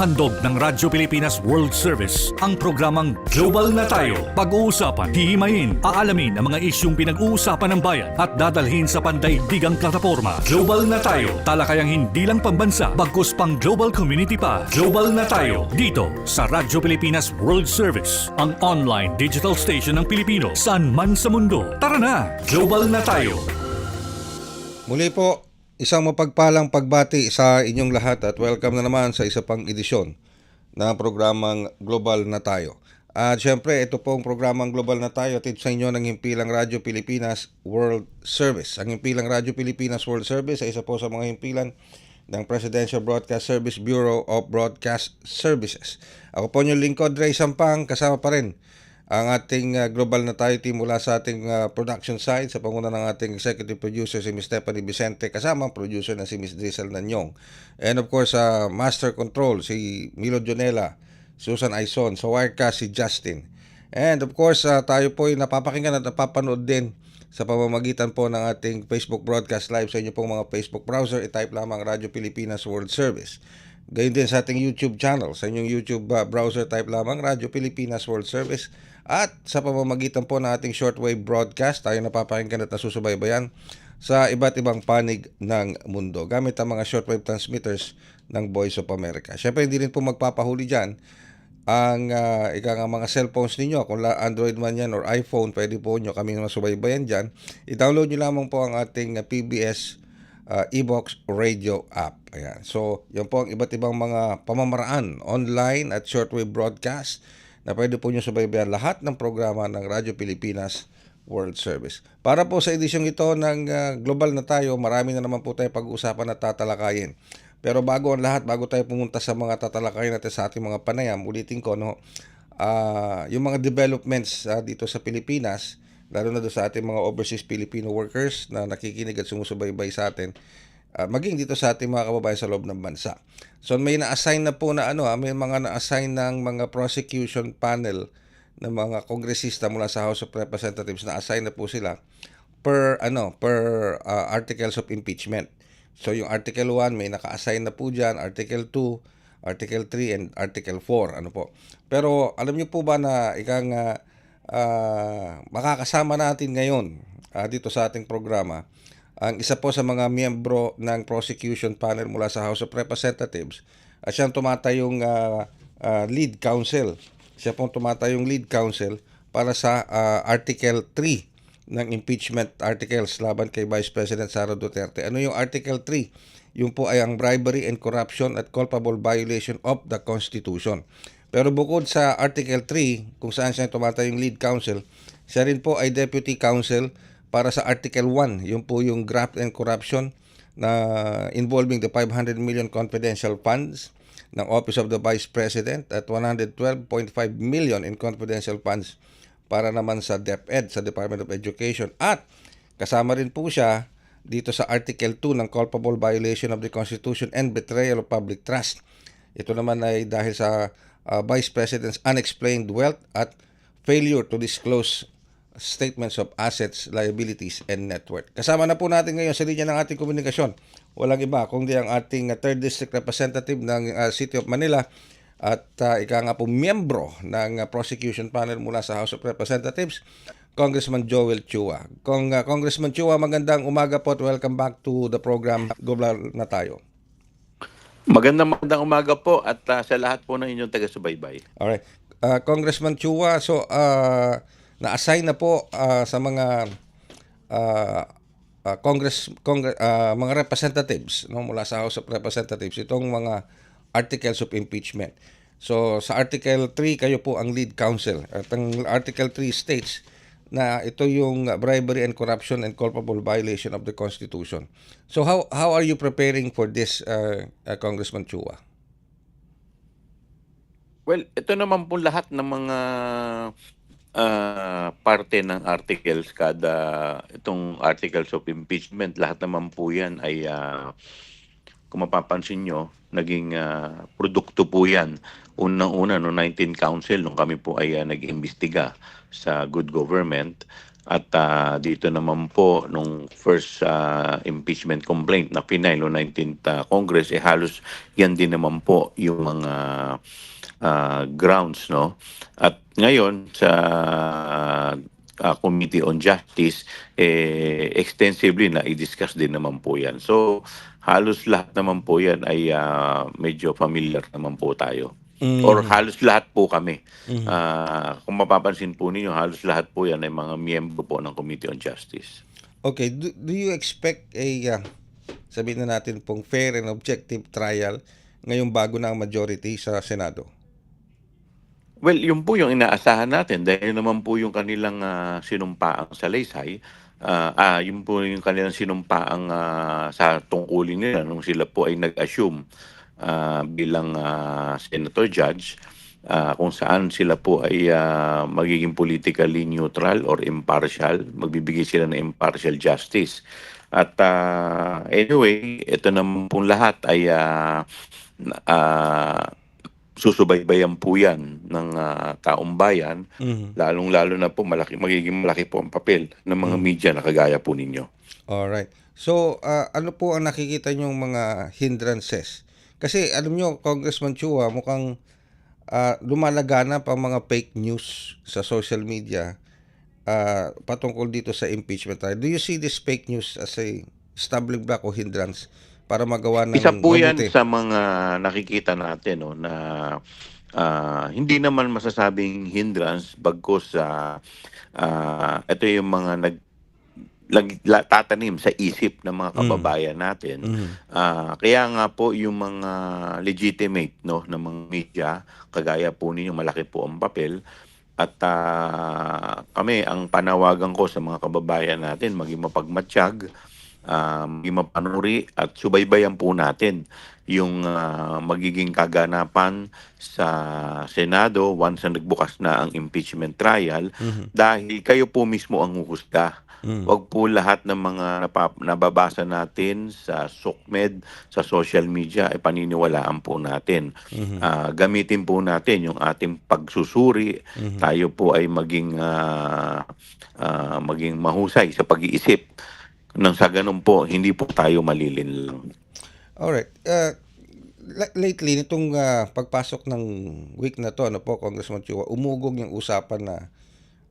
Handog ng Radyo Pilipinas World Service ang programang Global na Tayo. Pag-uusapan, hihimayin, aalamin ang mga isyung pinag-uusapan ng bayan at dadalhin sa pandaigdigang plataforma. Global na Tayo, talakayang hindi lang pambansa, bagkus pang global community pa. Global na Tayo, dito sa Radyo Pilipinas World Service, ang online digital station ng Pilipino saan man sa mundo. Tara na, Global na Tayo! Muli po, isang mapagpalang pagbati sa inyong lahat at welcome na naman sa isa pang edisyon ng programang Global na Tayo. At syempre, ito pong programang Global na Tayo atid sa inyo ng Himpilang Radyo Pilipinas World Service. Ang Himpilang Radyo Pilipinas World Service ay isa po sa mga himpilan ng Presidential Broadcast Service Bureau of Broadcast Services. Ako po yung lingkod, Ray Sampang, kasama pa rin ang ating Global na Tayo team mula sa ating production side sa panguna ng ating executive producer si Ms. Stephanie Vicente, kasama ang producer na si Ms. Drizzle Nanyong. And of course, Master Control si Milo Jonela, Susan Aison, sa Wirecast si Justin. And of course, tayo po ay napapakinggan at napapanood din sa pamamagitan po ng ating Facebook broadcast live sa inyo pong mga Facebook browser. I-type lamang Radyo Pilipinas World Service. Gayon din sa ating YouTube channel. Sa inyong YouTube browser, type lamang Radyo Pilipinas World Service. At sa pamamagitan po ng ating shortwave broadcast, tayo napapakinggan at nasusubaybayan sa iba't ibang panig ng mundo gamit ang mga shortwave transmitters ng Voice of America. Siyempre, hindi rin po magpapahuli dyan ang mga cellphones ninyo. Kung Android man yan or iPhone, pwede po nyo kami masubaybayan dyan. I-download nyo lamang po ang ating PBS Ebox Radio app. Ayan. So, yan po ang iba't ibang mga pamamaraan online at shortwave broadcast na pwede po nyo subaybayan lahat ng programa ng Radyo Pilipinas World Service. Para po sa edisyong ito ng Global na Tayo, marami na naman po tayo pag-uusapan at tatalakayin. Pero bago ang lahat, bago tayo pumunta sa mga tatalakayin natin sa ating mga panayam, ulitin ko, yung mga developments dito sa Pilipinas, lalo na doon sa ating mga overseas Filipino workers na nakikinig at sumusubaybay sa atin, maging dito sa ating mga kababayan sa loob ng bansa. So may na-assign na po na may mga na-assign ng mga prosecution panel ng mga kongresista mula sa House of Representatives, na-assign na po sila per articles of impeachment. So yung Article 1 may naka-assign na po diyan, Article 2, Article 3 and Article 4 Pero alam niyo po ba na makakasama natin ngayon dito sa ating programa ang isa po sa mga miyembro ng prosecution panel mula sa House of Representatives at siyang tumatayong lead counsel. Siya pong tumatayong lead counsel para sa Article 3 ng impeachment articles laban kay Vice President Sara Duterte. Ano yung Article 3? Yung po ay ang bribery and corruption at culpable violation of the Constitution. Pero bukod sa Article 3, kung saan siya tumatayong lead counsel, siya rin po ay deputy counsel para sa Article 1, yung po yung graft and corruption na involving the 500 million confidential funds ng Office of the Vice President at 112.5 million in confidential funds para naman sa DepEd, sa Department of Education. At kasama rin po siya dito sa Article 2 ng culpable violation of the Constitution and betrayal of public trust. Ito naman ay dahil sa Vice President's unexplained wealth at failure to disclose statements of assets, liabilities, and net worth. Kasama na po natin ngayon sa linya ng ating komunikasyon. Walang iba kundi ang ating 3rd District Representative ng City of Manila at ika nga po miyembro ng prosecution panel mula sa House of Representatives, Congressman Joel Chua. Congressman Chua, magandang umaga po at welcome back to the program Global na Tayo. Magandang umaga po at sa lahat po ng inyong taga-subaybay. Alright. Congressman Chua, so na-assign na po sa mga mga representatives mula sa House of Representatives itong mga articles of impeachment. So sa Article 3 kayo po ang lead counsel. At ang Article 3 states na ito yung bribery and corruption and culpable violation of the Constitution. So how are you preparing for this, Congressman Chua? Well, ito naman po lahat ng mga parte ng articles, itong articles of impeachment, lahat naman po yan ay kung mapapansin nyo, naging produkto po yan. Unang-una, no 19 Council, nung kami po ay nag-imbestiga sa good government, At dito naman po nung first impeachment complaint na final noong 19th Congress, halos yan din naman po yung mga grounds, no? At ngayon sa Committee on Justice, extensively na i-discuss din naman po yan. So halos lahat naman po yan ay medyo familiar naman po tayo. Or halos lahat po kami. Kung mapapansin po ninyo, halos lahat po yan ay mga miyembro po ng Committee on Justice. Okay, do you expect sabihin na natin pong fair and objective trial ngayong bago na ang majority sa Senado? Well, yun po yung inaasahan natin dahil naman po yung kanilang sinumpaang salaysay, yun po yung kanilang sinumpaang sa tungkulin nila nung sila po ay nag-assume bilang senator judge, kung saan sila po ay magiging politically neutral or impartial, magbibigay sila ng impartial justice. At anyway, ito naman pong lahat ay susubaybayan po yan ng taong bayan, lalong-lalo na po magiging malaki po ang papel ng mga media na kagaya po ninyo. Alright. So, ano po ang nakikita niyong mga hindrances? Kasi alam niyo, Congressman Chua, mukhang lumalaganap ang mga fake news sa social media patungkol dito sa impeachment trial. Do you see this fake news as a stumbling block o hindrance para magawa ng Isa po yan mabuti? sa mga nakikita natin, no, na hindi naman masasabing hindrance, bagkus ito yung mga tatanim sa isip ng mga kababayan natin. Kaya nga po yung mga legitimate, no, na mga media, kagaya po ninyo, malaki po ang papel. At kami, ang panawagan ko sa mga kababayan natin, maging mapagmatsyag, maging mapanuri at subaybayan po natin yung magiging kaganapan sa Senado once na nagbukas na ang impeachment trial, dahil kayo po mismo ang huhusga. Wag po lahat ng mga nababasa natin sa SOCMED, sa social media, ay paniniwalaan po natin. Gamitin po natin yung ating pagsusuri. Tayo po ay maging mahusay sa pag-iisip. Nang sa ganun po, hindi po tayo malilinlang. Alright. Lately, nitong pagpasok ng week na to, ano po, Congressman Chua, umugong yung usapan na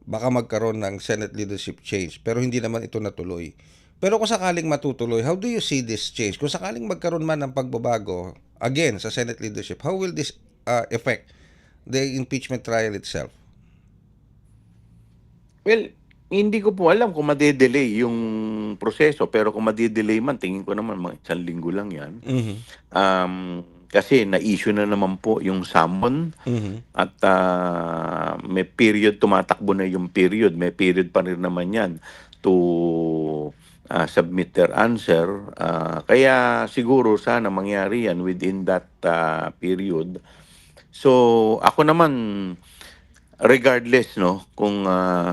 baka magkaroon ng Senate leadership change, pero hindi naman ito natuloy. Pero kung sakaling matutuloy, how do you see this change? Kung sakaling magkaroon man ng pagbabago, again, sa Senate leadership, how will this affect the impeachment trial itself? Well, hindi ko po alam kung madedelay yung proseso, pero kung madedelay man, tingin ko naman mga 1 linggo lang yan. Kasi na-issue na naman po yung summon at may period, tumatakbo na yung period. May period pa rin naman yan to submit their answer. Kaya siguro sana mangyari yan within that period. So ako naman, regardless, no, kung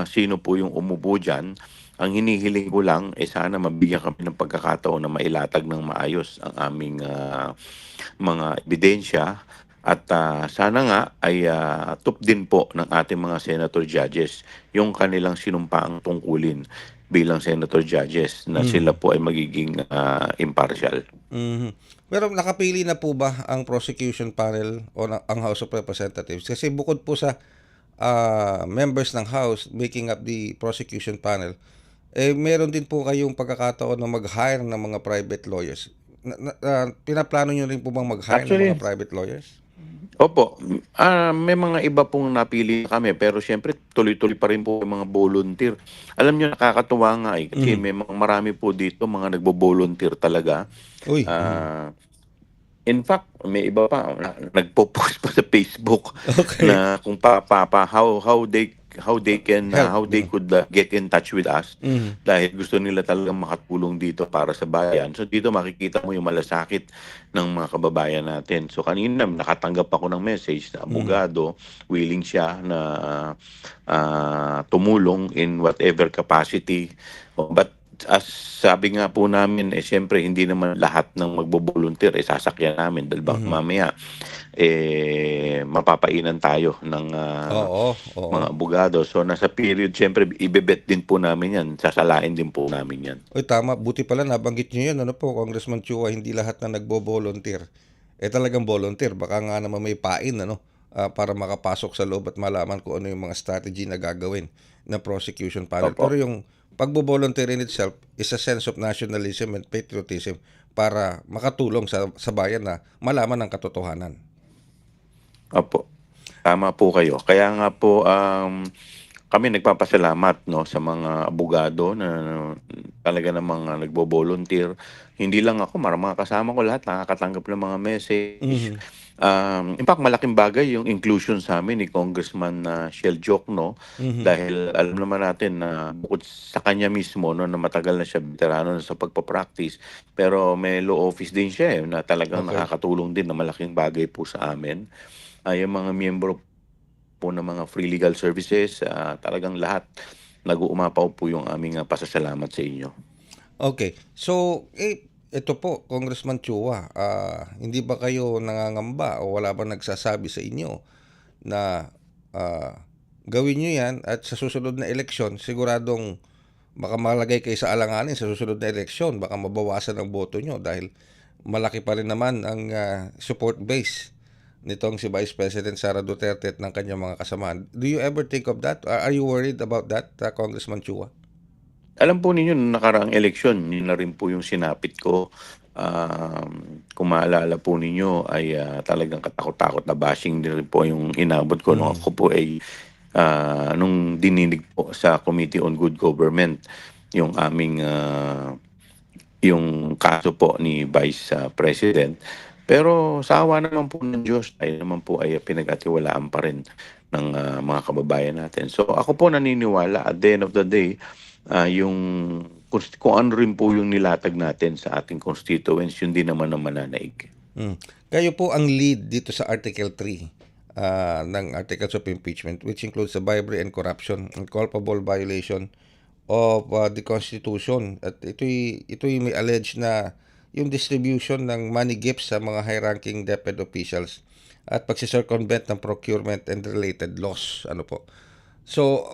sino po yung umupo dyan, ang hinihiling ko lang sana mabigyan kami ng pagkakataon na mailatag ng maayos ang aming mga ebidensya at sana nga ay tup din po ng ating mga senator judges yung kanilang sinumpaang tungkulin bilang senator judges na sila po ay magiging impartial. Pero nakapili na po ba ang prosecution panel o ang House of Representatives? Kasi bukod po sa members ng House making up the prosecution panel, meron din po kayong pagkakataon na mag-hire ng mga private lawyers. Pinaplano nyo rin po bang mag-hire ng mga private lawyers? Opo, may mga iba pong napili kami, pero siyempre tuloy-tuloy pa rin po yung mga volunteer. Alam nyo, nakakatuwa nga kasi may marami po dito mga nagbo-volunteer talaga. Uy. In fact, may iba pa nagpo-post pa sa Facebook na kung how they could get in touch with us dahil gusto nila talagang makatulong dito para sa bayan. So dito makikita mo yung malasakit ng mga kababayan natin. So kanina nakatanggap ako ng message na abogado, willing siya na tumulong in whatever capacity. But as sabi nga po namin, siyempre hindi naman lahat ng magbo-volunteer, sasakyan namin dahil baka mamaya, mapapainan tayo ng, Oo, oo. mga abogado. So, nasa period siyempre ibebet din po namin 'yan, sasalain din po namin 'yan. Uy, tama. Buti pala nabanggit niyo yun, ano po, Congressman Chua, hindi lahat na nagbo-volunteer. Talagang volunteer. Baka nga naman may pain, ano, para makapasok sa loob at malaman kung ano yung mga strategy na gagawin ng prosecution panel. Opo. Pero yung pagbo-volunteer in itself is a sense of nationalism and patriotism para makatulong sa bayan na malaman ang katotohanan. Opo, tama po kayo. Kaya nga po, kami nagpapasalamat 'no, sa mga abogado na talaga namang, nagbo-volunteer. Hindi lang ako, mga kasama ko lahat nakakatanggap ng mga message. Mhm. In fact, malaking bagay yung inclusion sa'min ni Congressman, Shell Jokno, Mhm. dahil alam naman natin na bukod sa kanya mismo 'no, na matagal na siya veterano na sa pagpa-practice, pero may law office din siya, na talagang Okay. nakakatulong din na malaking bagay po sa amin. Yung mga miyembro po ng mga free legal services, talagang lahat nag-uumapaw po yung aming, pasasalamat sa inyo. Okay. So, ito po, Congressman Chua, hindi ba kayo nangangamba o wala bang nagsasabi sa inyo na gawin nyo yan at sa susunod na eleksyon, siguradong baka malagay kayo sa alanganin sa susunod na eleksyon, baka mabawasan ang boto nyo dahil malaki pa rin naman ang support base nitong si Vice President Sara Duterte at ng kanyang mga kasamahan. Do you ever think of that? Are you worried about that, Congressman Chua? Alam po ninyo nung nakaraang eleksyon, yun na rin po yung sinapit ko. Kung maalala po ninyo ay, talagang katakot-takot na bashing din rin po yung inabot ko nung Mhm. ako po ay, nung dininig po sa Committee on Good Government yung aming, yung kaso po ni Vice, President. Pero sa awa naman po ng Diyos, tayo naman po ay pinagkatiwalaan pa rin ng, mga kababayan natin. So ako po naniniwala at the end of the day, yung kung ano rin po yung nilatag natin sa ating constituents, yun din naman ang mananaig. Mm. Kayo po ang lead dito sa Article 3 ng Articles of Impeachment, which includes the bribery and corruption and culpable violation of the Constitution. At ito'y may allege na yung distribution ng money gifts sa mga high-ranking DepEd officials at pagsisircumvent ng procurement and related laws. Ano po? So,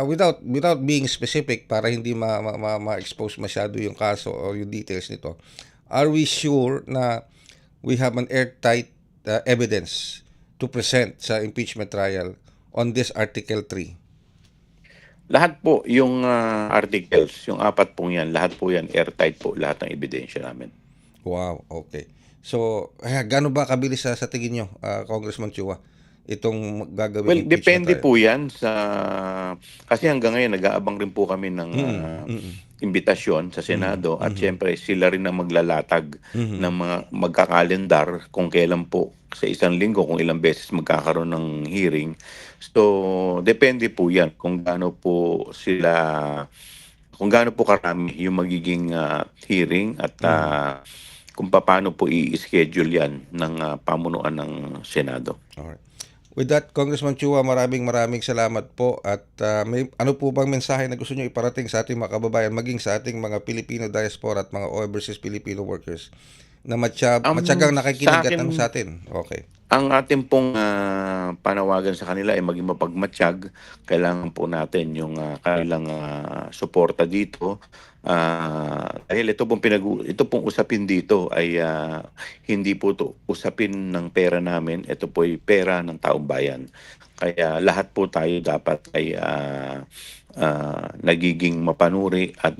without being specific para hindi ma-expose masyado yung kaso o yung details nito, are we sure na we have an airtight evidence to present sa impeachment trial on this Article 3? Lahat po yung, articles, yung apat po yan, lahat po yan airtight po, lahat ng ebidensya namin. Wow, okay. So, gaano ba kabilis sa tingin nyo, Congressman Chua, itong Well, gagawing impeachment depende trial? po yan sa, kasi hanggang ngayon nag-aabang rin po kami ng, Mm, mm, imbitasyon sa mm, Senado at mm, siyempre sila rin ang maglalatag mm, ng mga magkakalendar kung kailan po sa isang linggo kung ilang beses magkakaroon ng hearing. So, depende po 'yan kung gaano po karami yung magiging, hearing at, mm. kung paano po i-schedule 'yan ng, pamunuan ng Senado. Alright. With that, Congressman Chua, maraming salamat po at may ano po bang mensahe na gusto nyo iparating sa ating mga kababayan, maging sa ating mga Filipino diaspora at mga overseas Filipino workers na matyagang nakikinig Sa at ano akin, sa atin? Okay. ang ating pong, panawagan sa kanila ay maging mapagmatyag. Kailangan po natin yung, kanilang, suporta dito. Dahil ito pong usapin dito ay, hindi po 'to usapin ng pera namin, ito po ay pera ng taong bayan. Kaya lahat po tayo dapat ay, nagiging mapanuri at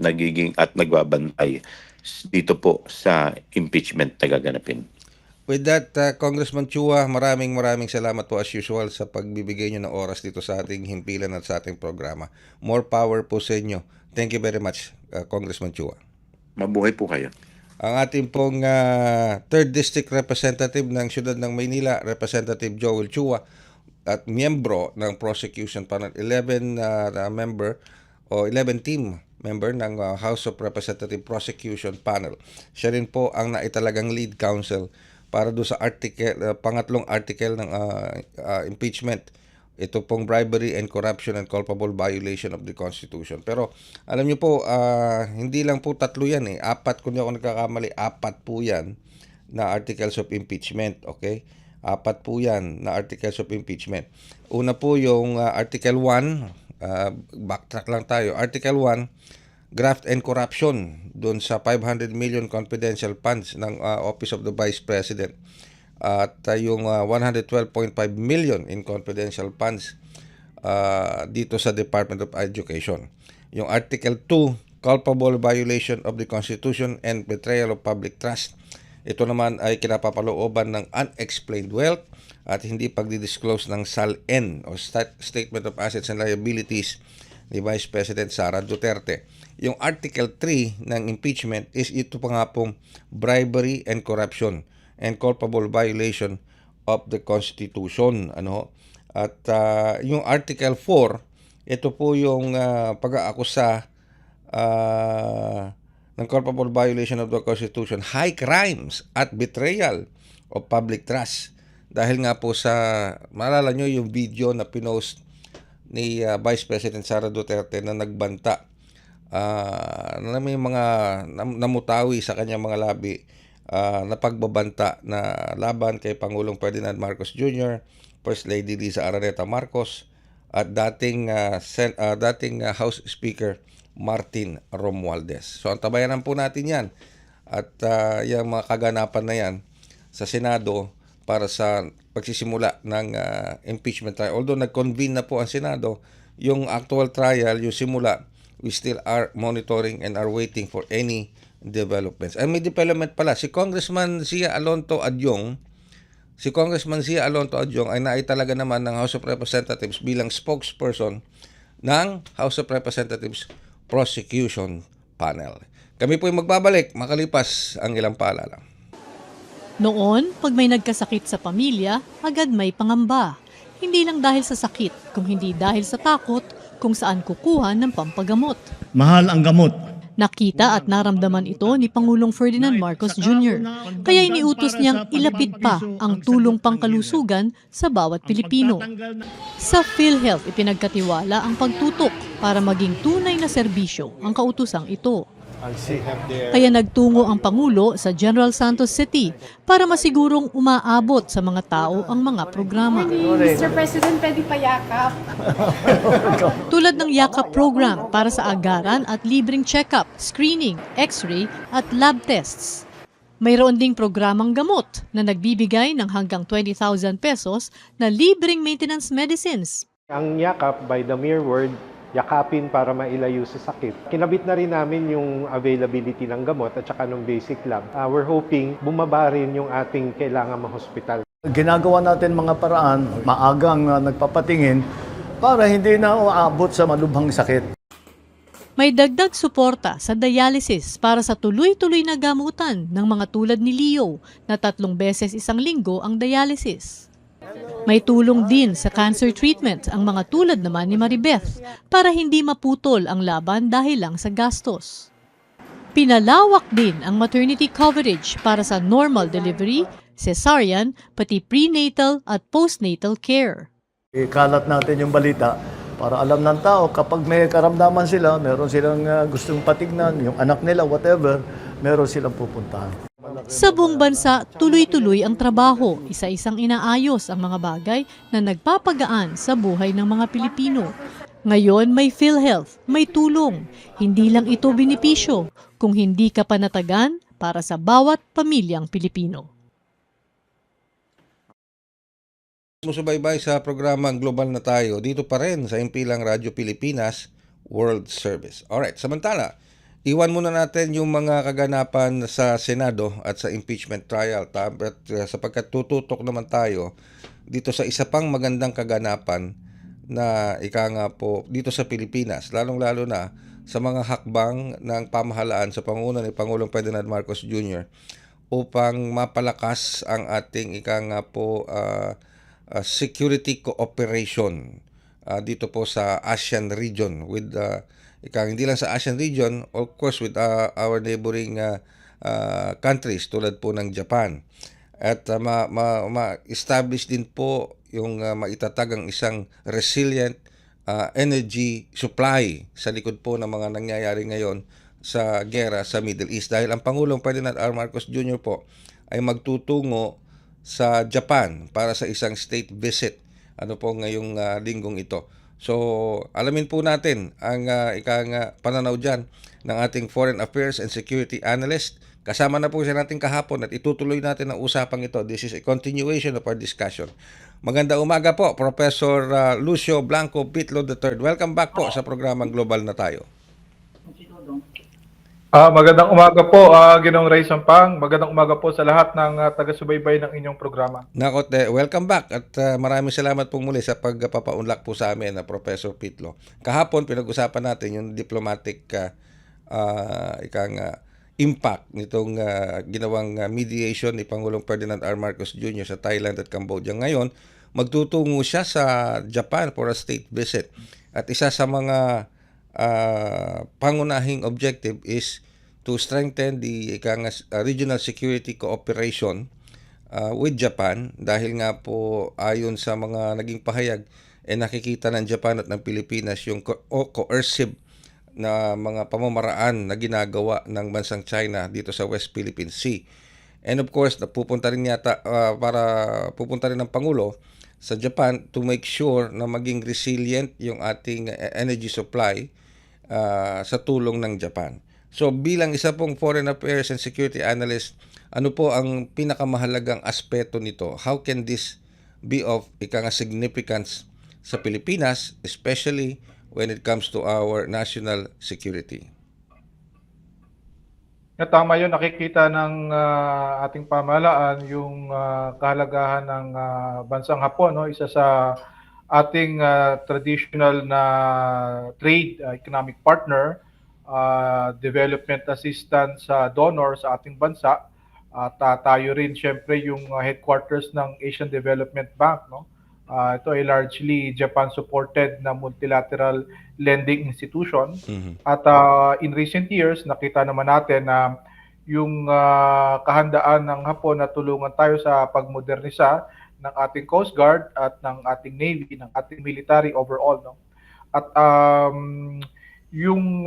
nagbabantay dito po sa impeachment na gaganapin. With that, Congressman Chua, maraming salamat po as usual sa pagbibigay nyo ng oras dito sa ating himpilan at sa ating programa. More power po sa inyo. Thank you very much, Congressman Chua. Mabuhay po kayo. Ang ating pong 3rd District Representative ng Siyudad ng Maynila, Representative Joel Chua, at miyembro ng Prosecution Panel, 11 member o 11 team member ng House of Representative Prosecution Panel. Siya rin po ang naitalagang lead counsel para do sa pangatlong article ng impeachment ito pong bribery and corruption and culpable violation of the Constitution. Pero alam niyo po, hindi lang po tatlo yan eh. Apat, kung di ako nagkakamali, apat po yan na articles of impeachment. Okay? Apat po yan na articles of impeachment. Una po yung Article 1, backtrack lang tayo. Article 1, graft and corruption doon sa 500 million confidential funds ng Office of the Vice President. At yung 112.5 million in confidential funds dito sa Department of Education. Yung Article 2, culpable violation of the Constitution and betrayal of public trust. Ito naman ay kinapapalooban ng unexplained wealth at hindi pagdidisclose ng SALN o Statement of Assets and Liabilities ni Vice President Sara Duterte. Yung Article 3 ng impeachment is ito pa nga pong bribery and corruption and culpable violation of the Constitution. At yung Article 4, ito po yung pag-aakusa ng culpable violation of the Constitution, high crimes at betrayal of public trust. Dahil nga po sa, maalala nyo yung video na pinost ni Vice President Sara Duterte na nagbanta na may mga namutawi sa kanyang mga labi na pagbabanta na laban kay Pangulong Ferdinand Marcos Jr., First Lady Liza Araneta Marcos at dating House Speaker Martin Romualdez. So antabayanan po natin yan at yung mga kaganapan na yan sa Senado para sa pagsisimula ng impeachment trial. Although nag-convene na po ang Senado, yung actual trial, yung simula, we still are monitoring and are waiting for any developments. Ay, may development pala. Si Congressman Zia Alonto Adyong ay naitalaga naman ng House of Representatives bilang spokesperson ng House of Representatives Prosecution Panel. Kami po ay magbabalik makalipas ang ilang paalala. Noon, pag may nagkasakit sa pamilya, agad may pangamba. Hindi lang dahil sa sakit, kung hindi dahil sa takot kung saan kukuha ng pampagamot. Mahal ang gamot. Nakita at naramdaman ito ni Pangulong Ferdinand Marcos Jr. Kaya iniutos niyang ilapit pa ang tulong pangkalusugan sa bawat Pilipino. Sa PhilHealth, ipinagkatiwala ang pagtutok para maging tunay na serbisyo ang kautusang ito. Kaya nagtungo ang Pangulo sa General Santos City para masigurong umaabot sa mga tao ang mga programa. Mr. President, pwede payakap. Tulad ng Yakap program para sa agaran at libreng check-up, screening, x-ray at lab tests. Mayroon ding programang gamot na nagbibigay ng hanggang 20,000 pesos na libreng maintenance medicines. Ang yakap, by the mere word, yakapin para mailayo sa sakit. Kinabit na rin namin yung availability ng gamot at saka ng basic lab. We're hoping bumaba rin yung ating kailangan ma-hospital. Ginagawa natin mga paraan, maagang nagpapatingin para hindi na uabot sa malubhang sakit. May dagdag suporta sa dialysis para sa tuloy-tuloy na gamutan ng mga tulad ni Leo na 3 beses isang linggo ang dialysis. May tulong din sa cancer treatment ang mga tulad naman ni Maribeth para hindi maputol ang laban dahil lang sa gastos. Pinalawak din ang maternity coverage para sa normal delivery, cesarean, pati prenatal at postnatal care. Ikalat natin yung balita para alam ng tao kapag may karamdaman sila, meron silang gustong patignan, yung anak nila, whatever, meron silang pupuntahan. Sa buong bansa, tuloy-tuloy ang trabaho, isa-isang inaayos ang mga bagay na nagpapagaan sa buhay ng mga Pilipino. Ngayon may PhilHealth, may tulong. Hindi lang ito benepisyo, kung hindi ka panatagan para sa bawat pamilyang Pilipino. Sumusubaybay sa programang Global na Tayo dito pa rin sa Impilang Radyo Pilipinas World Service. Alright, samantala, iwan muna natin yung mga kaganapan sa Senado at sa impeachment trial sapagkat tututok naman tayo dito sa isa pang magandang kaganapan na ika nga po dito sa Pilipinas, lalong-lalo na sa mga hakbang ng pamahalaan sa pangunguna ni Pangulong Ferdinand Marcos Jr. upang mapalakas ang ating ika nga po security cooperation dito po sa ASEAN region with hindi lang sa ASEAN region, of course with our neighboring countries tulad po ng Japan. At ma-establish din po yung maitatag ang isang resilient energy supply sa likod po ng mga nangyayari ngayon sa gera sa Middle East. Dahil ang Pangulong Ferdinand R. Marcos Jr. po ay magtutungo sa Japan para sa isang state visit ngayong linggong ito. So, alamin po natin ang pananaw dyan ng ating Foreign Affairs and Security Analyst. Kasama na po siya natin kahapon at itutuloy natin ang usapang ito. This is a continuation of our discussion. Maganda umaga po, Professor Lucio Blanco Pitlo III. Welcome back po sa programang Global na Tayo. Magandang umaga po, Ginoong Ray Sampang. Magandang umaga po sa lahat ng taga-subaybay ng inyong programa. Nakot, welcome back at maraming salamat po muli sa pagpapaunlak po sa amin na Professor Pitlo. Kahapon pinag-usapan natin yung diplomatic impact nitong ginawang mediation ni Pangulong Ferdinand R. Marcos Jr. sa Thailand at Cambodia. Ngayon, magtutungo siya sa Japan for a state visit. At isa sa mga pangunahing objective is to strengthen the regional security cooperation with Japan dahil nga po ayon sa mga naging pahayag nakikita ng Japan at ng Pilipinas yung coercive na mga pamamaraan na ginagawa ng bansang China dito sa West Philippine Sea. And of course, pupunta rin ng Pangulo sa Japan to make sure na maging resilient yung ating energy supply sa tulong ng Japan. So bilang isa pong Foreign Affairs and Security Analyst, ano po ang pinakamahalagang aspeto nito? How can this be of significance sa Pilipinas, especially when it comes to our national security? Tama yun, nakikita ng ating pamahalaan yung kahalagahan ng bansang Hapon, no? Isa sa ating traditional na trade economic partner, development assistance donor sa ating bansa, at tayo rin syempre yung headquarters ng Asian Development Bank, no? Ito ay largely Japan supported na multilateral lending institution. At in recent years nakita naman natin na yung kahandaan ng Hapon na tulungan tayo sa pagmodernisa ng ating Coast Guard at ng ating Navy, ng ating military overall, no? At yung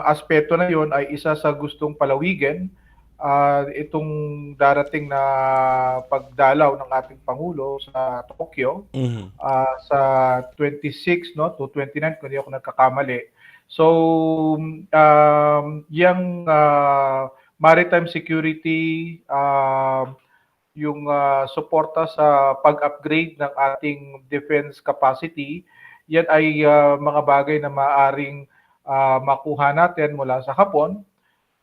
aspeto na yon ay isa sa gustong palawigin itong darating na pagdalaw ng ating Pangulo sa Tokyo sa 26 to 29 kung di ako nagkakamali. So yung maritime security, yung suporta sa pag-upgrade ng ating defense capacity, yan ay mga bagay na maaring makuha natin mula sa Hapon.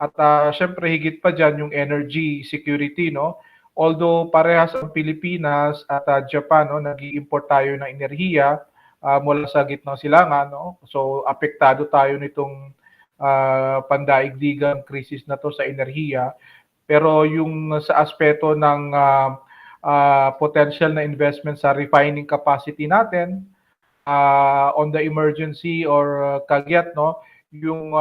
At syempre higit pa dyan yung energy security, no? Although parehas ang Pilipinas at Japan, no, nag-i-import tayo ng enerhiya mula sa gitnang silangan, no? So apektado tayo nitong pandaigdigang krisis na to sa enerhiya. Pero yung sa aspeto ng potential na investment sa refining capacity natin, on the emergency or kagyat, no, yung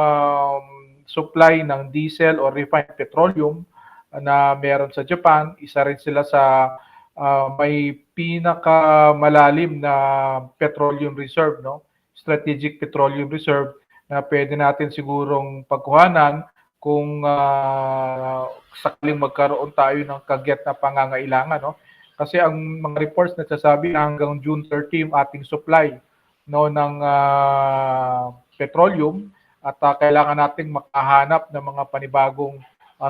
supply ng diesel or refined petroleum na meron sa Japan, isa rin sila sa may pinakamalalim na petroleum reserve, no, strategic petroleum reserve na pwede natin sigurong pagkuhanan kung sakaling magkaroon tayo ng kagyat na pangangailangan, no? Kasi ang mga reports nagsasabi na hanggang June 30 ating supply, no, ng petroleum, at kailangan nating makahanap ng mga panibagong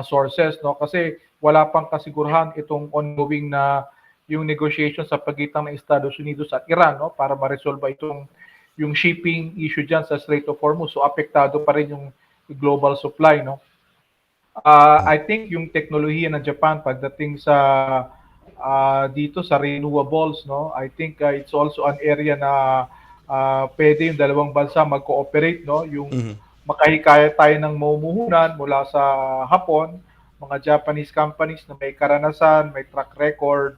sources, no, kasi wala pang kasigurahan itong ongoing na yung negotiation sa pagitan ng Estados Unidos at Iran, no, para ma-resolve itong yung shipping issue diyan sa Strait of Hormuz. So apektado pa rin yung global supply, no. I think yung teknolohiya ng Japan pagdating sa dito sa renewables, no, I think it's also an area na pwede yung dalawang bansa mag-cooperate, no, yung makahikayat tayo ng mamumuhunan mula sa Hapon, mga Japanese companies na may karanasan, may track record,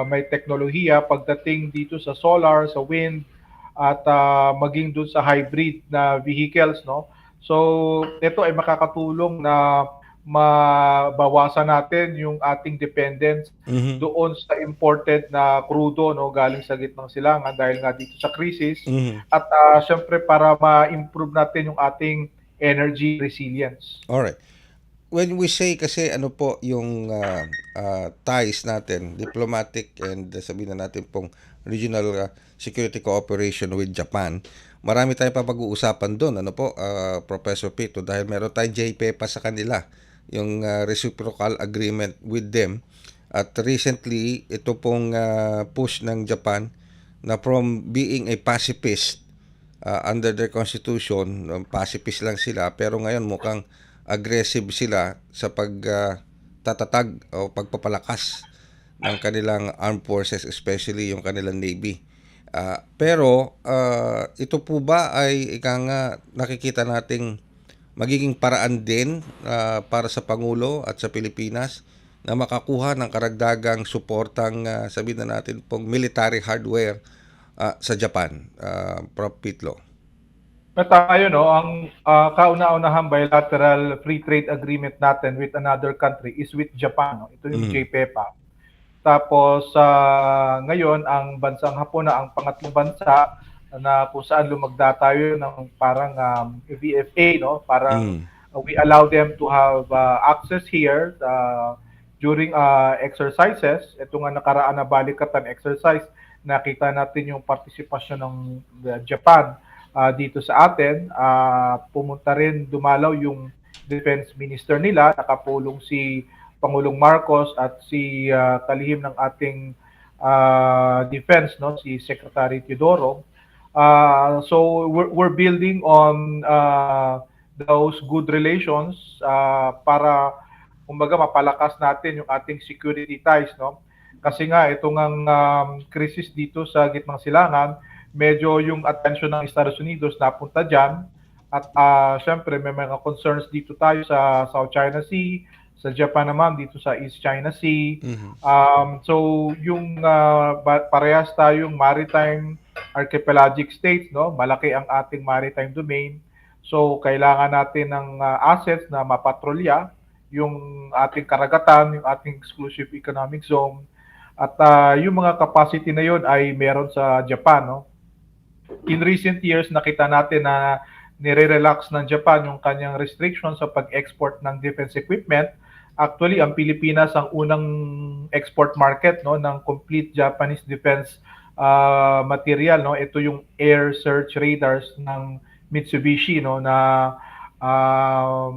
may teknolohiya pagdating dito sa solar, sa wind, at maging dun sa hybrid na vehicles, no. So ito ay makakatulong na mabawasan natin yung ating dependence Mhm. doon sa imported na crudo, no, galing sa gitnang silangan dahil nga dito sa crisis, Mhm. at syempre para ma-improve natin yung ating energy resilience. Alright. When we say kasi ano po yung ties natin, diplomatic and sabihin na natin pong regional security cooperation with Japan, marami tayong papag-uusapan doon, ano po, Professor Pito, dahil meron tayong JPEPA sa kanila, yung reciprocal agreement with them. At recently, ito pong push ng Japan na from being a pacifist under their constitution, pacifist lang sila, pero ngayon mukhang aggressive sila sa pagtatatag o pagpapalakas ng kanilang armed forces, especially yung kanilang navy. Pero ito po ba ay ika nga nakikita nating magiging paraan din para sa Pangulo at sa Pilipinas na makakuha ng karagdagang suportang sabihin na natin pong military hardware sa Japan, Prof. Pitlo? Tayo, no, ang kauna-unahang bilateral free trade agreement natin with another country is with Japan. No? Ito yung JPEPA. Tapos ngayon, ang bansang Hapon na ang pangatlong bansa na kung saan lumagda tayo ng parang VFA, no? Parang we allow them to have access here during exercises. Ito nga nakaraan na balikatan exercise, nakita natin yung partisipasyon ng Japan dito sa atin. Pumunta rin, dumalaw yung defense minister nila, nakapulong si Pangulong Marcos at si kalihim ng ating defense, no, si Secretary Teodoro. So we're building on those good relations para kumbaga mapalakas natin yung ating security ties, no? Kasi nga itong krisis dito sa gitnang silangan, medyo yung attention ng Estados Unidos napunta dyan. At syempre may mga concerns dito tayo sa South China Sea, sa Japan naman dito sa East China Sea. So yung parehas tayong maritime archipelagic states, no? Malaki ang ating maritime domain. So kailangan natin ng assets na mapatrolya yung ating karagatan, yung ating exclusive economic zone. At yung mga capacity na yun ay meron sa Japan, no? In recent years, nakita natin na nire-relax ng Japan yung kanyang restrictions sa pag-export ng defense equipment. Actually, ang Pilipinas ang unang export market, no, ng complete Japanese defense material, no. Ito yung air search radars ng Mitsubishi, no, na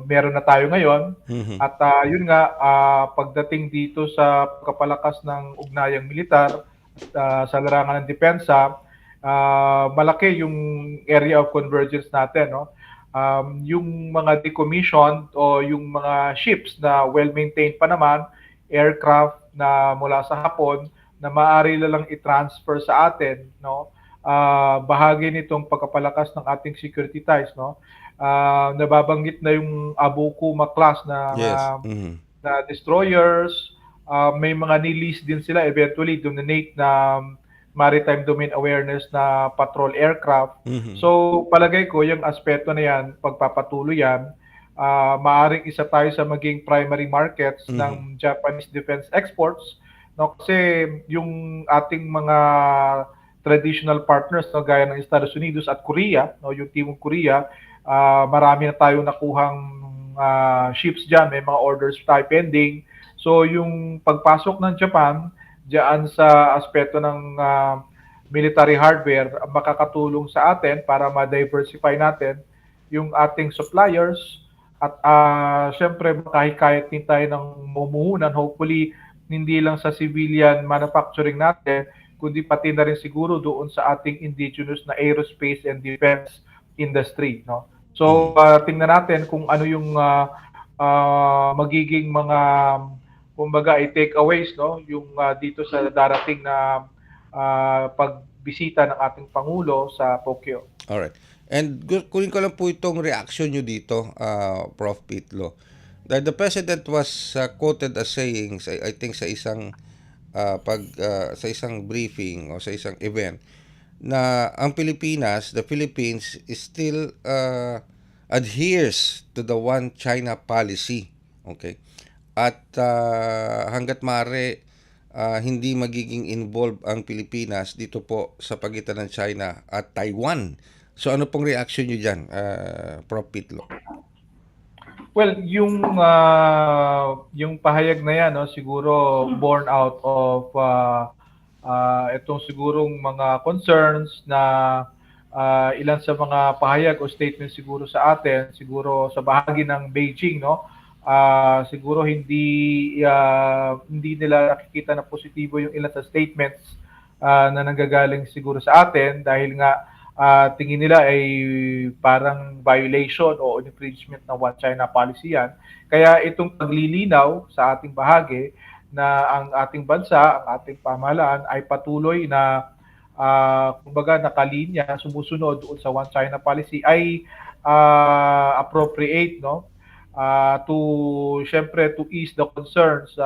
meron na tayo ngayon. At yun nga, pagdating dito sa pagpapalakas ng ugnayang militar sa larangan ng depensa, malaki yung area of convergence natin, no? Yung mga decommissioned o yung mga ships na well-maintained pa naman, aircraft na mula sa Hapon na maaari lang i-transfer sa atin, no? Bahagi nitong pagpapalakas ng ating security ties, no? Nababanggit na yung Abukuma class na na destroyers, may mga ni-lease din sila eventually donate na maritime domain awareness na patrol aircraft. So palagay ko yung aspeto na yan, pagpapatuloy yan, maaring isa tayo sa maging primary markets ng Japanese defense exports, no? Kasi yung ating mga traditional partners, no, gaya ng Estados Unidos at Korea, no, yung Timog Korea, marami na tayong nakuhang ships dyan, may mga orders tayo pending. So yung pagpasok ng Japan diyan sa aspeto ng military hardware makakatulong sa atin para ma-diversify natin yung ating suppliers at syempre makahikayat din tayo ng mumuhunan, hopefully hindi lang sa civilian manufacturing natin kundi pati na rin siguro doon sa ating indigenous na aerospace and defense industry, no? So tingnan natin kung ano yung magiging mga kumbaga i-takeaways, no, yung dito sa darating na pagbisita ng ating Pangulo sa Tokyo. Alright. And kunin ko lang po itong reaction nyo dito, Prof. Pitlo. That the President was quoted as saying, I think sa isang sa isang briefing o sa isang event, na ang Pilipinas, the Philippines is still adheres to the one China policy. Okay? At hangga't maaari, hindi magiging involved ang Pilipinas dito po sa pagitan ng China at Taiwan. So ano pong reaction nyo dyan, Prof. Pitlo? Well, yung pahayag na yan, no, siguro born out of itong sigurong mga concerns na ilan sa mga pahayag o statements siguro sa atin, siguro sa bahagi ng Beijing, no, siguro hindi nila nakikita na positibo yung ilan sa statements na nanggagaling siguro sa atin dahil nga tingin nila ay parang violation o infringement ng One China policy yan. Kaya itong paglilinaw sa ating bahagi na ang ating bansa, ang ating pamahalaan ay patuloy na kumbaga nakalinya, sumusunod doon sa One China policy ay appropriate, no? Syempre to ease the concerns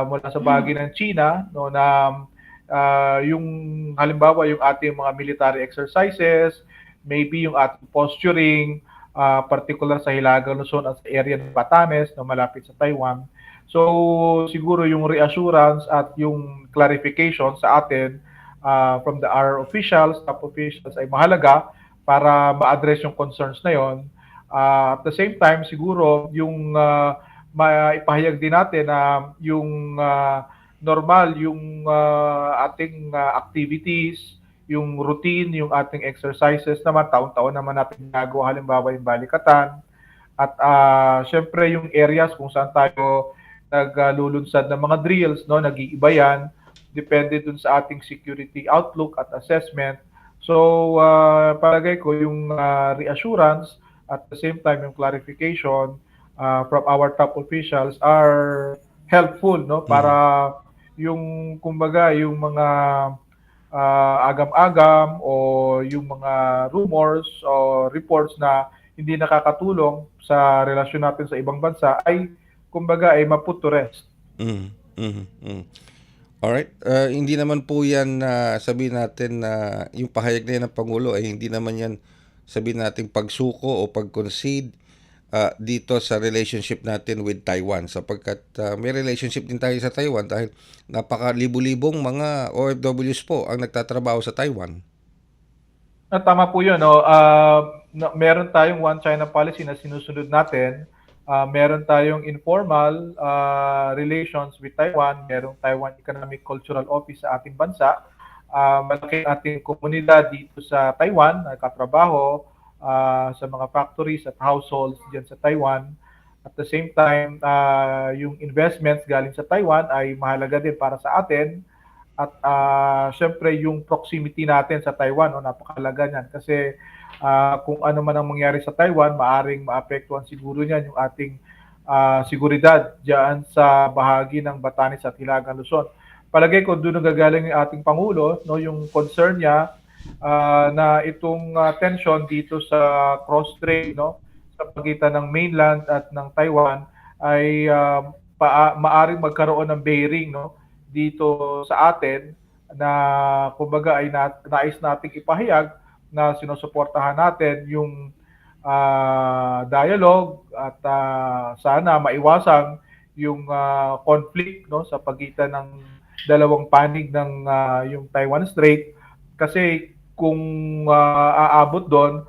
mula sa bahagi ng China, no, na yung halimbawa yung ating mga military exercises, maybe yung ating posturing, particular sa Hilagang Luzon at sa area ng Batanes na malapit sa Taiwan. So siguro yung reassurance at yung clarification sa atin from our officials, top officials ay mahalaga para ma-address yung concerns na yon. At the same time, siguro yung maipahayag din natin na yung normal, yung ating activities, yung routine, yung ating exercises naman, taon-taon naman natin ginagawa, halimbawa yung balikatan. At syempre yung areas kung saan tayo naglulunsad ng mga drills, no, nag-iiba yan, depende dun sa ating security outlook at assessment. So, palagay ko yung reassurance at the same time yung clarification from our top officials are helpful, no, para yung kumbaga yung mga agam-agam o yung mga rumors o reports na hindi nakakatulong sa relasyon natin sa ibang bansa ay kumbaga ay ma-put to rest. Alright, hindi naman po yan sabihin natin na yung pahayag na yan ng Pangulo ay hindi naman yan sabihin natin pagsuko o pag-concede dito sa relationship natin with Taiwan, sapagkat may relationship din tayo sa Taiwan dahil napaka-libu-libong mga OFWs po ang nagtatrabaho sa Taiwan. Tama po yun. No? Meron tayong One China policy na sinusunod natin. Meron tayong informal relations with Taiwan. Meron Taiwan Economic Cultural Office sa ating bansa. Malaki ating komunidad dito sa Taiwan, nagkatrabaho sa mga factories at households diyan sa Taiwan. At the same time, yung investments galing sa Taiwan ay mahalaga din para sa atin. At syempre yung proximity natin sa Taiwan, napakahalaga niyan kasi kung ano man ang mangyari sa Taiwan, maaring maapektuhan siguro niyan yung ating seguridad diyan sa bahagi ng Batanes at Hilagang Luzon. Palagay ko doon nagagaling yung ating Pangulo, no, yung concern niya na itong tension dito sa cross-strait, no, sa pagitan ng mainland at ng Taiwan ay maaring magkaroon ng bearing, no, dito sa atin na kumbaga ay nais nating ipahayag na sinusuportahan natin yung dialogue at sana maiwasan yung conflict, no, sa pagitan ng dalawang panig ng yung Taiwan Strait kasi kung aabot doon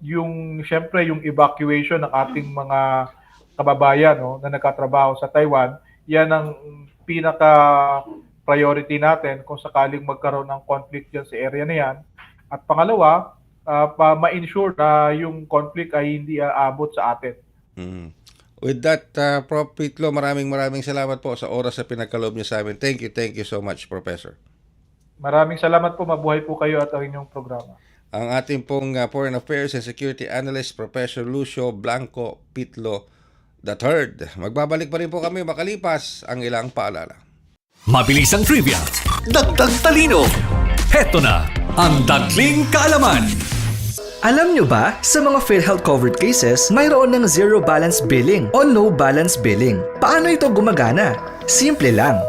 yung syempre yung evacuation ng ating mga kababayan, no, na nagkatrabaho sa Taiwan, yan ang pinaka priority natin kung sakaling magkaroon ng conflict diyan sa area na yan. At pangalawa, ma-ensure na yung conflict ay hindi aabot sa atin. With that, Prof. Pitlo, maraming salamat po sa oras na pinagkaloob niyo sa amin. Thank you so much, Professor. Maraming salamat po, mabuhay po kayo at ang inyong programa. Ang ating pong Foreign Affairs and Security Analyst, Professor Lucio Blanco Pitlo III. Magbabalik pa rin po kami makalipas ang ilang paalala. Mabilis ang trivia, dagdag talino. Heto na ang Dagling Kaalaman. Alam nyo ba, sa mga PhilHealth covered cases, mayroon ng zero balance billing o no balance billing. Paano ito gumagana? Simple lang.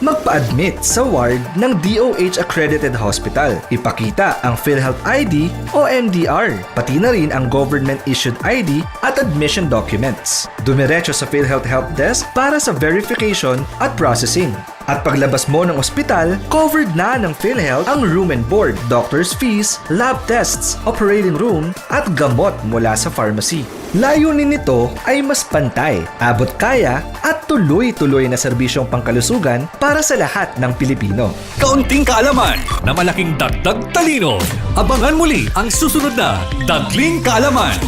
magpa-admit sa ward ng DOH accredited hospital. Ipakita ang PhilHealth ID o MDR, pati na rin ang government issued ID at admission documents. Dumiretso sa PhilHealth Help Desk para sa verification at processing. At paglabas mo ng ospital, covered na ng PhilHealth ang room and board, doctor's fees, lab tests, operating room, at gamot mula sa pharmacy. Layunin nito ay mas pantay, abot kaya, at tuloy-tuloy na serbisyong pangkalusugan para sa lahat ng Pilipino. Kaunting kaalaman na malaking dagdag talino. Abangan muli ang susunod na Dagling Kaalaman.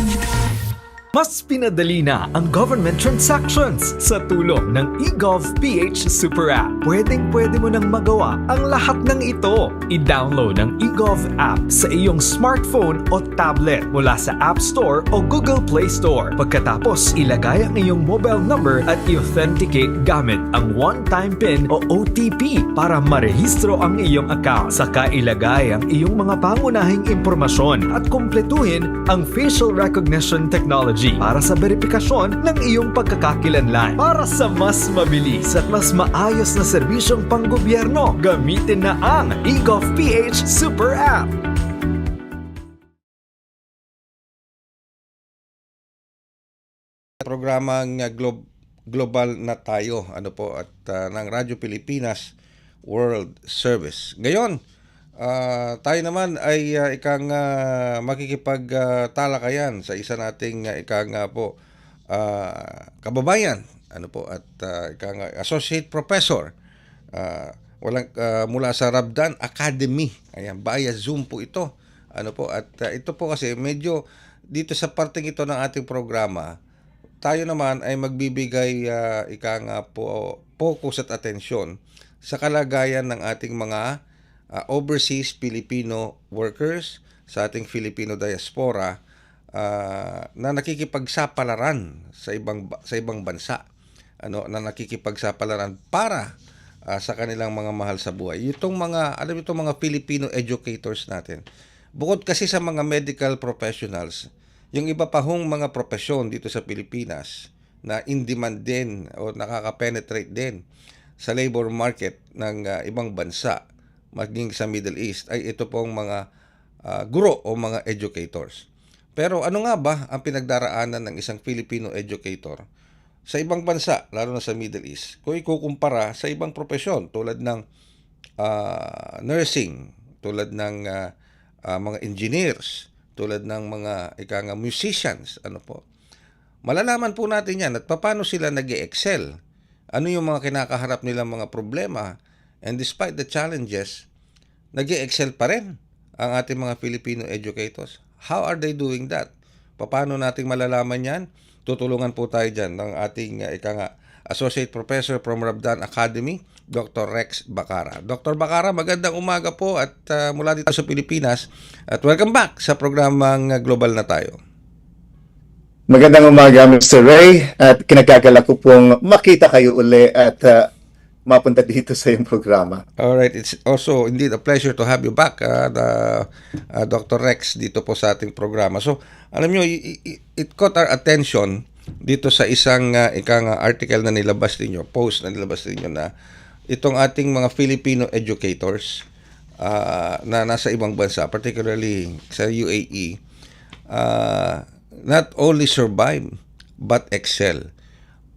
Mas pinadali na ang government transactions sa tulong ng eGov.ph Super App. Pwedeng-pwede mo nang magawa ang lahat ng ito. I-download ang eGov app sa iyong smartphone o tablet mula sa App Store o Google Play Store. Pagkatapos, ilagay ang iyong mobile number at i-authenticate gamit ang one-time PIN o OTP para marehistro ang iyong account. Saka ilagay ang iyong mga pangunahing impormasyon at kumpletuhin ang facial recognition technology para sa verifikasyon ng iyong pagkakakilanlan. Para sa mas mabilis at mas maayos na serbisyong panggobyerno, gamitin na ang eGov.ph Super App. Programang Global na Tayo at ng Radyo Pilipinas World Service. Ngayon, tayo naman ay makikipagtalakayan sa isa nating kababayan associate professor mula sa Rabdan Academy. Ayan, via Zoom po ito. Ito po kasi medyo dito sa parteng ito ng ating programa, tayo naman ay magbibigay focus at atensyon sa kalagayan ng ating mga overseas Filipino workers sa ating Filipino diaspora na nakikipagsapalaran sa ibang bansa, na nakikipagsapalaran para sa kanilang mga mahal sa buhay. Itong mga Filipino educators natin. Bukod kasi sa mga medical professionals, yung iba pa hong mga profesyon dito sa Pilipinas na in demand din o nakaka-penetrate din sa labor market ng ibang bansa maging sa Middle East ay ito pong mga guro o mga educators. Pero ano nga ba ang pinagdaraanan ng isang Filipino educator sa ibang bansa, lalo na sa Middle East, kung ikukumpara sa ibang profesyon tulad ng nursing, tulad ng mga engineers, tulad ng mga musicians, malalaman po natin yan at paano sila nag-excel, ano yung mga kinakaharap nilang mga problema. And despite the challenges, nag-excel pa rin ang ating mga Filipino educators. How are they doing that? Paano natin malalaman yan? Tutulungan po tayo dyan ng ating Associate Professor from Rabdan Academy, Dr. Rex Bacara. Dr. Bacara, magandang umaga po at mula dito sa Pilipinas. At welcome back sa programang Global na Tayo. Magandang umaga, Mr. Ray. At kinagagala ko pong makita kayo uli at mapunta dito sa iyong programa. Alright, it's also indeed a pleasure to have you back, Dr. Rex, dito po sa ating programa. So, alam nyo, it caught our attention dito sa isang article na nilabas ninyo, post na nilabas ninyo na itong ating mga Filipino educators na nasa ibang bansa, particularly sa UAE, not only survive, but excel.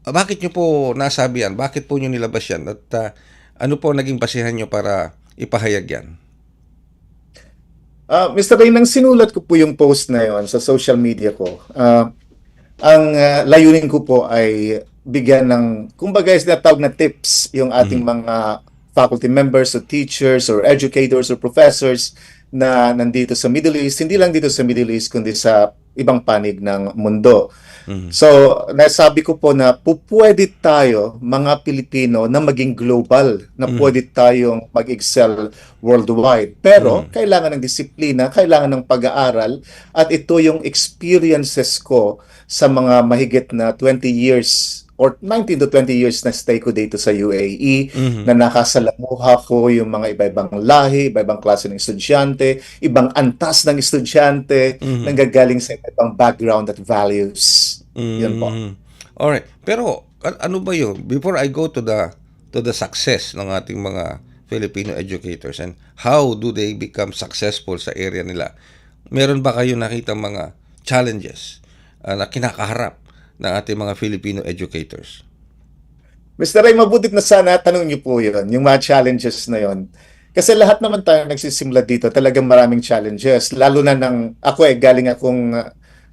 Bakit nyo po nasabi yan? Bakit po nyo nilabas yan? At ano po naging basihan nyo para ipahayag yan? Mr. Ray, nang sinulat ko po yung post na yon sa social media ko, ang layunin ko po ay bigyan ng, kumbaga tinatawag na tips yung ating mga faculty members or teachers or educators or professors na nandito sa Middle East, hindi lang dito sa Middle East, kundi sa ibang panig ng mundo. So, nasabi ko po na pwede tayo, mga Pilipino, na maging global, na pwede tayong mag-excel worldwide. Pero, kailangan ng disiplina, kailangan ng pag-aaral, at ito yung experiences ko sa mga mahigit na 20 years or 19 to 20 years na stay ko dito sa UAE, na nakasalamuha ko yung mga iba-ibang lahi, iba-ibang klase ng estudyante, ibang antas ng estudyante, nanggagaling sa ibang background at values. Yun po. Alright. Pero, ano ba yun? Before I go to the to the success ng ating mga Filipino educators and how do they become successful sa area nila? Meron ba kayo nakita mga challenges na kinakaharap ng ating mga Filipino educators? Mr. Ray, mabutit na sana tanong niyo po yun, yung mga challenges na yun. Kasi lahat naman tayo nagsisimula dito, talagang maraming challenges. Lalo na ako galing akong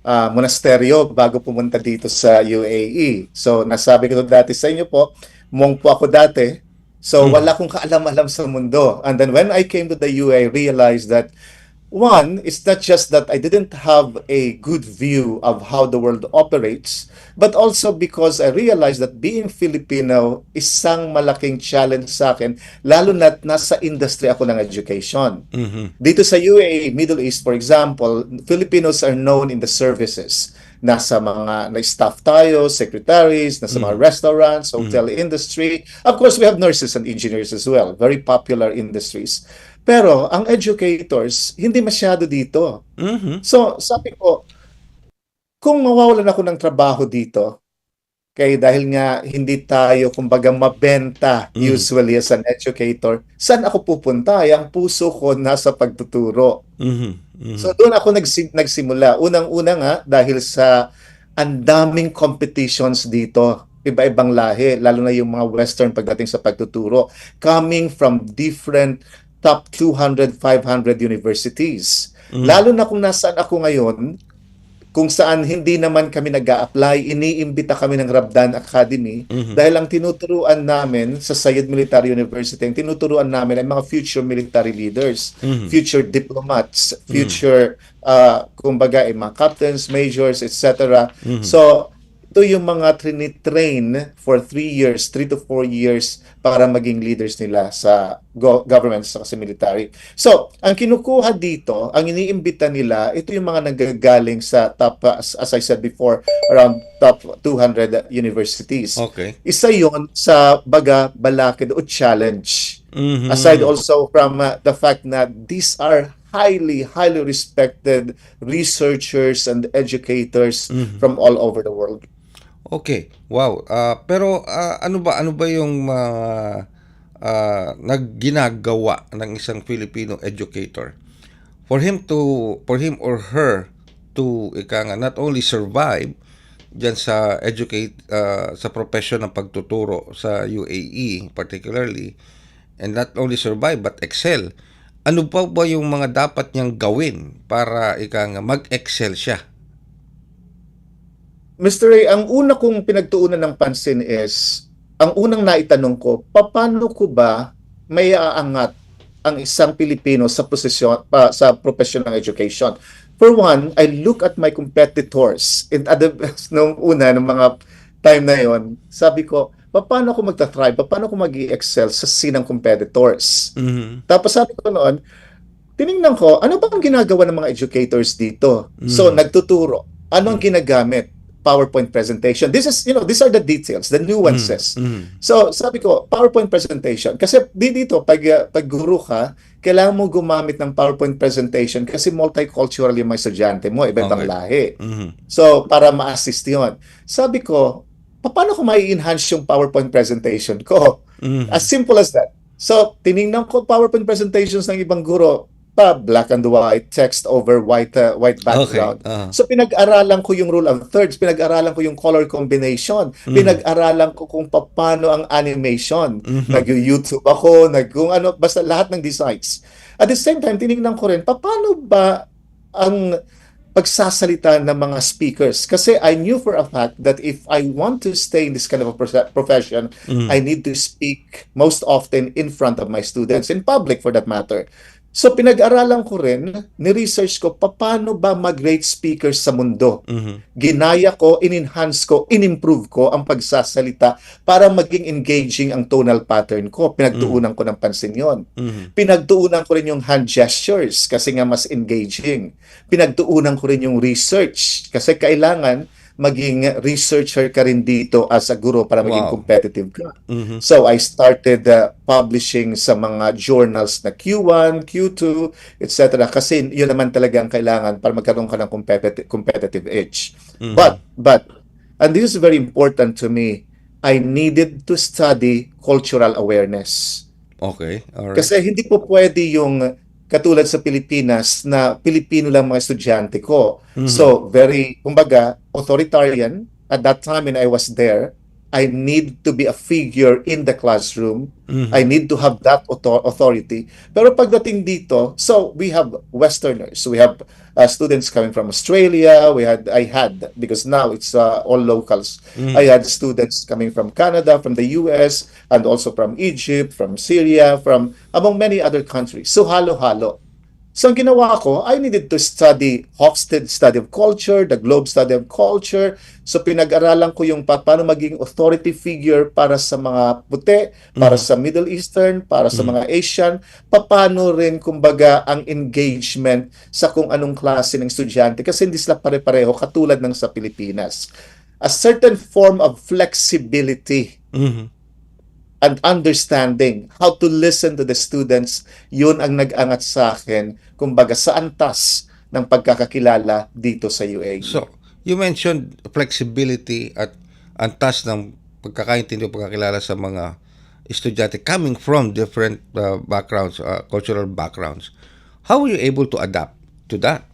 monasteryo bago pumunta dito sa UAE. So, nasabi ko dati sa inyo po, monk po ako dati. So, wala akong kaalam-alam sa mundo. And then when I came to the UAE, I realized that one, it's not just that I didn't have a good view of how the world operates, but also because I realized that being Filipino, isang malaking challenge sa akin, lalo na nasa industry ako ng education. Dito sa UAE, Middle East, for example, Filipinos are known in the services. Nasa mga staff tayo, secretaries, nasa mga restaurants, hotel industry. Of course, we have nurses and engineers as well, very popular industries. Pero ang educators, hindi masyado dito. So, sabi ko, kung mawawalan ako ng trabaho dito, dahil nga hindi tayo, kumbaga, mabenta usually as an educator, saan ako pupunta? Ang puso ko nasa pagtuturo. So, doon ako nagsimula. Unang-una nga, dahil sa ang daming competitions dito, iba-ibang lahi, lalo na yung mga Western pagdating sa pagtuturo, coming from different top 200, 500 universities. Lalo na kung nasaan ako ngayon, kung saan hindi naman kami nag-a-apply, iniimbita kami ng Rabdan Academy dahil ang tinuturuan namin sa Sayed Military University, ang tinuturuan namin ay mga future military leaders, future diplomats, future, kumbaga, mga captains, majors, etc. So, ito yung mga trinitrain for 3 years, 3 to 4 years para maging leaders nila sa government, sa military. So, ang kinukuha dito, ang iniimbita nila, ito yung mga nanggagaling sa top, as I said before, around top 200 universities. Okay. Isa yon sa balakid o challenge. Aside also from the fact that these are highly respected researchers and educators from all over the world. Okay. Wow. Pero ano ba yung ginagawa ng isang Filipino educator for him or her to not only survive diyan sa sa profession ng pagtuturo sa UAE particularly, and not only survive but excel. Ano pa ba yung mga dapat niyang gawin para mag-excel siya? Mr. Ray, ang una kong pinagtuunan ng pansin is, ang unang naitanong ko, paano ko ba may aangat ang isang Pilipino sa profession ng education? For one, I look at my competitors. Nung una, ng mga time na yon, sabi ko, paano ako magta-thrive? Paano ako mag-i-excel sa sinang competitors? Tapos sabi ko noon, tinignan ko, ano ba ang ginagawa ng mga educators dito? So, nagtuturo. Ano ang ginagamit? PowerPoint presentation. These are the details, the nuances. So, sabi ko, PowerPoint presentation. Kasi dito, pag guru ka, kailangan mo gumamit ng PowerPoint presentation kasi multicultural yung mga estudyante mo, iba-ibang lahi. So, para ma-assist yun. Sabi ko, paano ko mai-enhance yung PowerPoint presentation ko? As simple as that. So, tinignan ko PowerPoint presentations ng ibang guro, black and white, text over white background. Okay. So pinag-aralan ko yung rule of thirds, pinag-aralan ko yung color combination, pinag-aralan ko kung paano ang animation. Nag-YouTube ako, basta lahat ng designs. At the same time, tinignan ko rin, paano ba ang pagsasalita ng mga speakers? Kasi I knew for a fact that if I want to stay in this kind of a profession, I need to speak most often in front of my students, in public for that matter. So pinag-aralan ko rin, ni-research ko, paano ba mag-great speakers sa mundo? Ginaya ko, in-enhance ko, in-improve ko ang pagsasalita para maging engaging ang tonal pattern ko. Pinagtuunan ko ng pansin yon. Pinagtuunan ko rin yung hand gestures kasi nga mas engaging. Pinagtuunan ko rin yung research kasi kailangan maging researcher ka rin dito as a guro para maging competitive ka. So I started publishing sa mga journals na Q1, Q2, etc. Kasi yun naman talaga ang kailangan para magkaroon ka ng competitive edge. But, and this is very important to me, I needed to study cultural awareness. Okay, alright. Kasi hindi po pwede yung katulad sa Pilipinas na Pilipino lang mga estudyante ko. So, very, kumbaga, authoritarian. At that time when I was there, I need to be a figure in the classroom. I need to have that authority. Pero pagdating dito, so we have Westerners. We have students coming from Australia. I had, because now it's all locals. I had students coming from Canada, from the US, and also from Egypt, from Syria, from among many other countries. So halo-halo. So ang ginawa ko, I needed to study Hofstede Study of Culture, the Globe Study of Culture. So pinag-aralan ko yung paano maging authority figure para sa mga puti, para sa Middle Eastern, para sa mga Asian, paano rin kumbaga ang engagement sa kung anong klase ng estudyante kasi hindi sila pare-pareho katulad ng sa Pilipinas. A certain form of flexibility and understanding how to listen to the students, yun ang nag-angat sa akin, kumbaga sa antas ng pagkakakilala dito sa UAE. So, you mentioned flexibility at antas ng pagkakaintindi o pagkakilala sa mga estudyante coming from different backgrounds, cultural backgrounds. How were you able to adapt to that?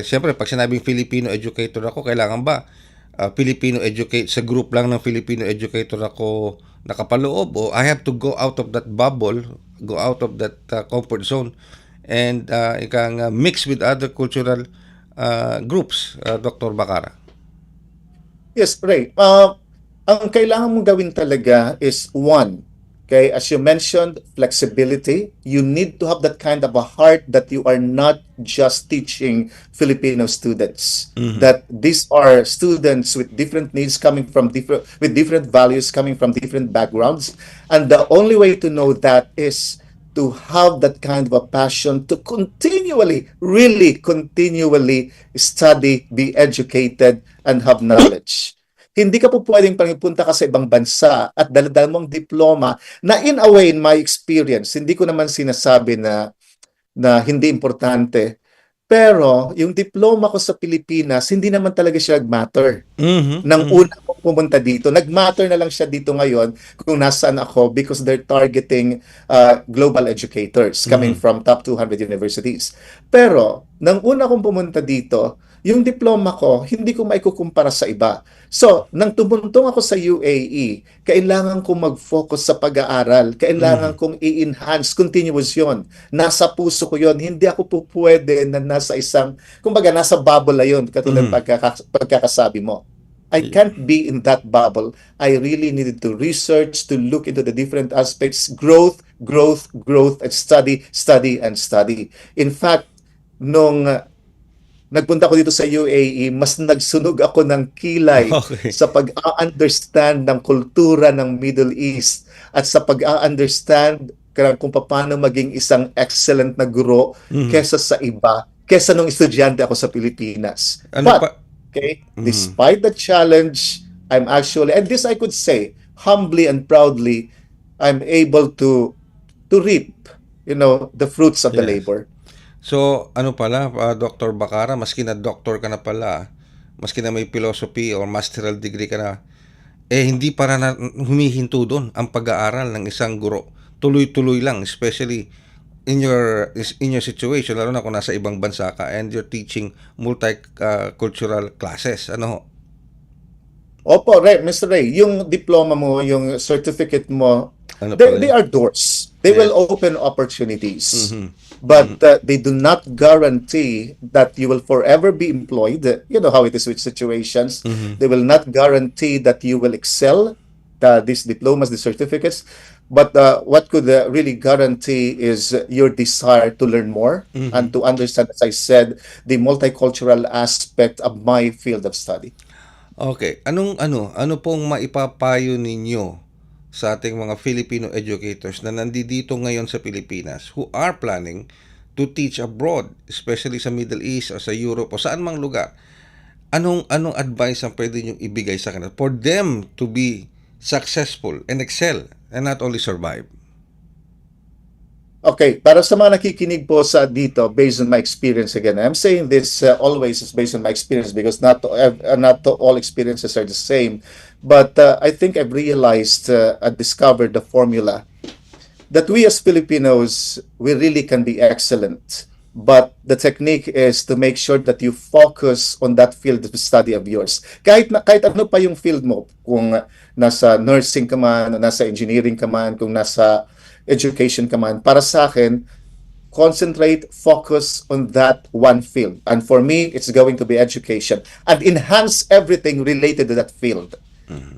Siyempre, pag sinabing Filipino educator ako, kailangan ba Filipino educate sa group lang ng Filipino educator ako nakapaloob o I have to go out of that bubble, go out of that comfort zone and mix with other cultural groups, Dr. Bacara? Yes, Ray. Ang kailangan mong gawin talaga is one, okay, as you mentioned, flexibility. You need to have that kind of a heart that you are not just teaching Filipino students. That these are students with different needs coming from with different values coming from different backgrounds. And the only way to know that is to have that kind of a passion to continually, really continually study, be educated, and have knowledge. Hindi ka po pwedeng punta ka sa ibang bansa at dala-dala mong diploma na in a way, in my experience, hindi ko naman sinasabi na hindi importante. Pero yung diploma ko sa Pilipinas, hindi naman talaga siya nag-matter. Nang una ko pumunta dito, nag-matter na lang siya dito ngayon kung nasaan ako because they're targeting global educators coming from top 200 universities. Pero nang una kong pumunta dito, yung diploma ko, hindi ko maikukumpara sa iba. So, nang tumuntong ako sa UAE, kailangan kong mag-focus sa pag-aaral. Kailangan kong i-enhance, continuous yun. Nasa puso ko yun. Hindi ako po pwede na nasa isang, kumbaga nasa bubble na yun, katulad pagkakasabi mo. I can't be in that bubble. I really needed to research, to look into the different aspects, growth, and study. In fact, nung nagpunta ko dito sa UAE, mas nagsunog ako ng kilay sa pag-understand ng kultura ng Middle East at sa pag-understand kung paano maging isang excellent na guro kesa sa iba, kesa nung estudyante ako sa Pilipinas. Despite the challenge, I'm actually, and this I could say, humbly and proudly, I'm able to reap, the fruits of the labor. So, Dr. Bacara, maski na doctor ka na pala, maski na may philosophy or masteral degree ka na, hindi para na humihinto doon ang pag-aaral ng isang guro. Tuloy-tuloy lang, especially in your situation, lalo na kung nasa ibang bansa ka and you're teaching multicultural classes. Opo, Mr. Ray, yung diploma mo, yung certificate mo, they are doors. They will open opportunities. But they do not guarantee that you will forever be employed. You know how it is with situations. They will not guarantee that you will excel these diplomas, these certificates. But what could really guarantee is your desire to learn more and to understand, as I said, the multicultural aspect of my field of study. Okay. Ano pong maipapayo ninyo sa ating mga Filipino educators na nandito ngayon sa Pilipinas who are planning to teach abroad, especially sa Middle East o sa Europe o saan mang lugar? Anong advice ang pwede nyo ibigay sa kanila for them to be successful and excel and not only survive? Okay, para sa mga nakikinig po sa dito, based on my experience again, I'm saying this always is based on my experience because not all experiences are the same. But I think I've realized, I discovered the formula that we as Filipinos, we really can be excellent. But the technique is to make sure that you focus on that field of study of yours. Kahit ano pa yung field mo, kung nasa nursing ka man, nasa engineering ka man, kung nasa education ka man, para sa akin, concentrate, focus on that one field. And for me, it's going to be education. And enhance everything related to that field.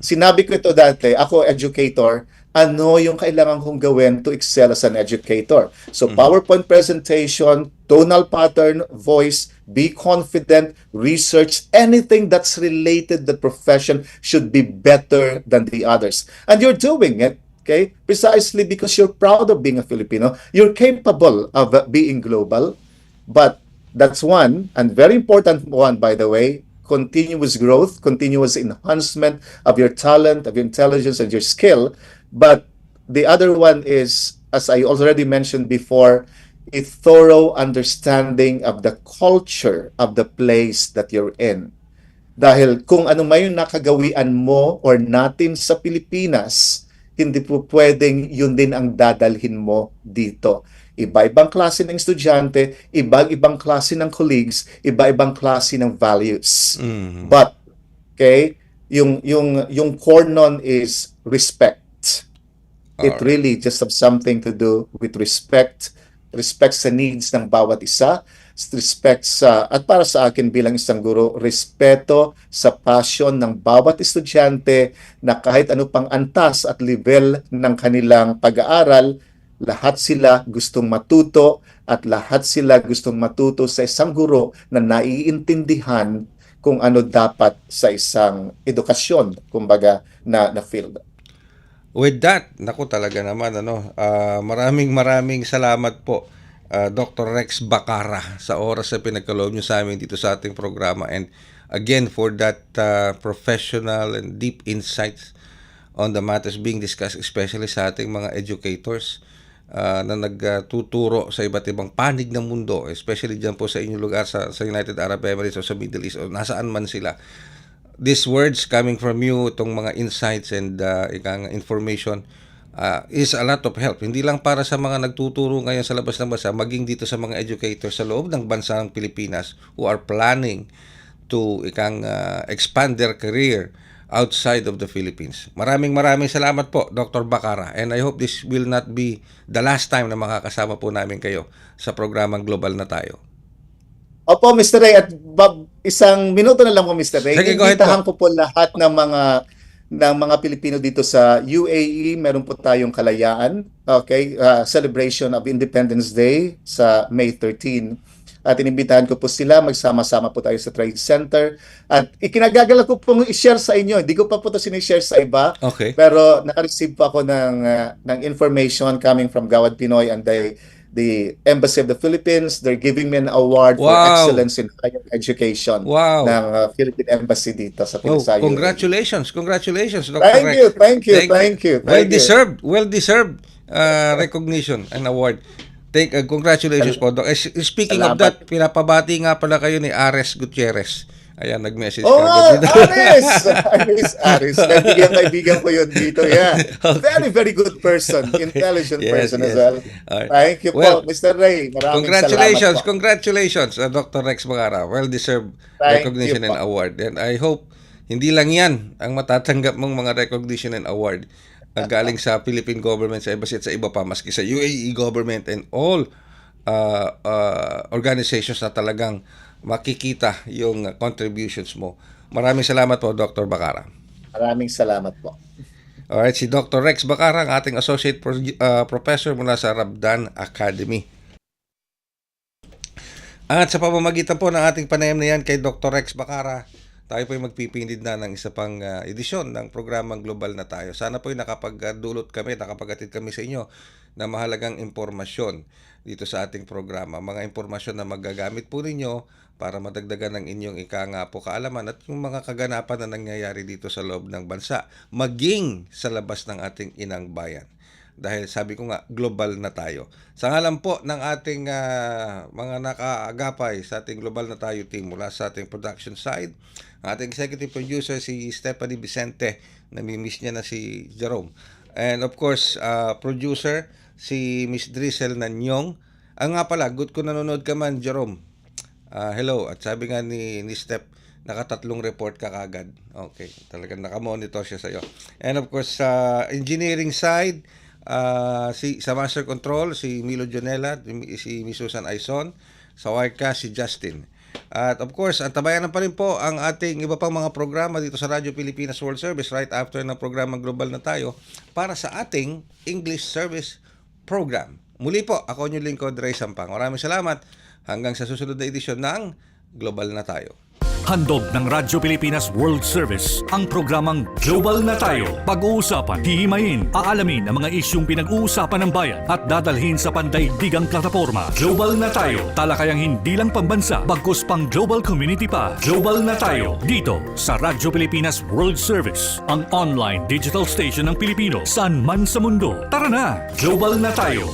Sinabi ko ito dati, ako educator, ano yung kailangan kong gawin to excel as an educator? So PowerPoint presentation, tonal pattern, voice, be confident, research, anything that's related to the profession should be better than the others. And you're doing it. Okay? Precisely because you're proud of being a Filipino. You're capable of being global. But that's one, and very important one, by the way, continuous growth, continuous enhancement of your talent, of your intelligence, and your skill. But the other one is, as I already mentioned before, a thorough understanding of the culture of the place that you're in. Dahil kung ano may yung nakagawian mo or natin sa Pilipinas, hindi po pwedeng yun din ang dadalhin mo dito. Iba-ibang klase ng estudyante, iba-ibang klase ng colleagues, iba-ibang klase ng values. But, okay, yung core nun is respect. It really just have something to do with respect sa needs ng bawat isa, respect sa, at para sa akin bilang isang guro, respeto sa passion ng bawat estudyante na kahit ano pang antas at level ng kanilang pag-aaral, lahat sila gustong matuto at lahat sila gustong matuto sa isang guro na naiintindihan kung ano dapat sa isang edukasyon, kumbaga, na field. With that, naku talaga naman, maraming salamat po, Dr. Rex Bacara, sa oras na pinagkaloob nyo sa amin dito sa ating programa. And again, for that professional and deep insights on the matters being discussed, especially sa ating mga educators na nagtuturo sa iba't ibang panig ng mundo, especially dyan po sa inyong lugar sa United Arab Emirates o sa Middle East o nasaan man sila. These words coming from you, itong mga insights and information, is a lot of help. Hindi lang para sa mga nagtuturo ngayon sa labas ng bansa, maging dito sa mga educators sa loob ng bansa ng Pilipinas who are planning to expand their career outside of the Philippines. Maraming salamat po, Dr. Bacara. And I hope this will not be the last time na makakasama po namin kayo sa programang Global na Tayo. Opo, Mr. Ray, at isang minuto na lang po, Mr. Ray. Sige, go ahead Imbitahan ko po lahat ng mga Pilipino dito sa UAE. Meron po tayong kalayaan, okay? Celebration of Independence Day sa May 13. At inimbitahan ko po sila, magsama-sama po tayo sa Trade Center. At ikinagagalak ko pong i-share sa inyo. Hindi ko pa po ito sinishare sa iba. Okay. Pero naka-receive po ako ng information coming from Gawad Pinoy and the Embassy of the Philippines. They're giving me an award for excellence in higher education ng Philippine Embassy dito sa Pilipinas. Congratulations, Dr. Thank you. Well-deserved recognition and award. Congratulations po, Doc. Speaking of that, pinapabati nga pala kayo ni Ares Gutierrez. Ayan, nag-message ka. Ares. Kaibigan ko yun dito. Yeah. Very good person. Intelligent person as well. Thank you po, Mr. Ray. Congratulations, Dr. Rex Bacara. Well-deserved recognition and award. And I hope hindi lang yan ang matatanggap mong mga recognition and award galing sa Philippine government, sa embassy at sa iba pa, maski sa UAE government and all organizations na talagang makikita yung contributions mo. Maraming salamat po, Dr. Bacara. Maraming salamat po. Alright, si Dr. Rex Bacara, ang ating Associate Professor mula sa Rabdan Academy. At sa pamamagitan po ng ating panayam na yan kay Dr. Rex Bacara, tayo po ay magpipindid na ng isa pang edisyon ng programang Global na Tayo. Sana po ay nakapagdulot kami, nakapagatid kami sa inyo na mahalagang impormasyon dito sa ating programa. Mga impormasyon na magagamit po ninyo para madagdagan ng inyong kaalaman at yung mga kaganapan na nangyayari dito sa loob ng bansa, maging sa labas ng ating inang bayan. dahil sabi ko nga, global na tayo. Sa ngalan po ng ating mga nakaagapay sa ating global na tayo team mula sa ating production side, ang ating executive producer si Stephanie Vicente, namimiss niya na si Jerome. And of course, producer si Miss Drizzle Nanyong. Nga pala, good ko nanonood ka man, Jerome. Hello, at sabi nga ni Steph, nakatatlong report ka kagad. Okay, talagang nakamonitor siya sa'yo. And of course, sa engineering side, sa Master Control, si Milo Jonella, si Miss Susan Aison, sa Wirecast, si Justin. At of course, antabayanan pa rin po ang ating iba pang mga programa dito sa Radyo Pilipinas World Service right after ng programang Global na Tayo para sa ating English Service Program. Muli po, ako yung lingkod, Ray Sampang. Maraming salamat. Hanggang sa susunod na edisyon ng Global na Tayo. Handog ng Radyo Pilipinas World Service ang programang Global na Tayo. Pag-uusapan, hihimayin, aalamin ang mga isyung pinag-uusapan ng bayan at dadalhin sa pandaigdigang plataforma. Global na Tayo, talakayang hindi lang pambansa, bagkus pang global community pa. Global na Tayo, dito sa Radyo Pilipinas World Service, ang online digital station ng Pilipino saan man sa mundo. Tara na, Global na Tayo.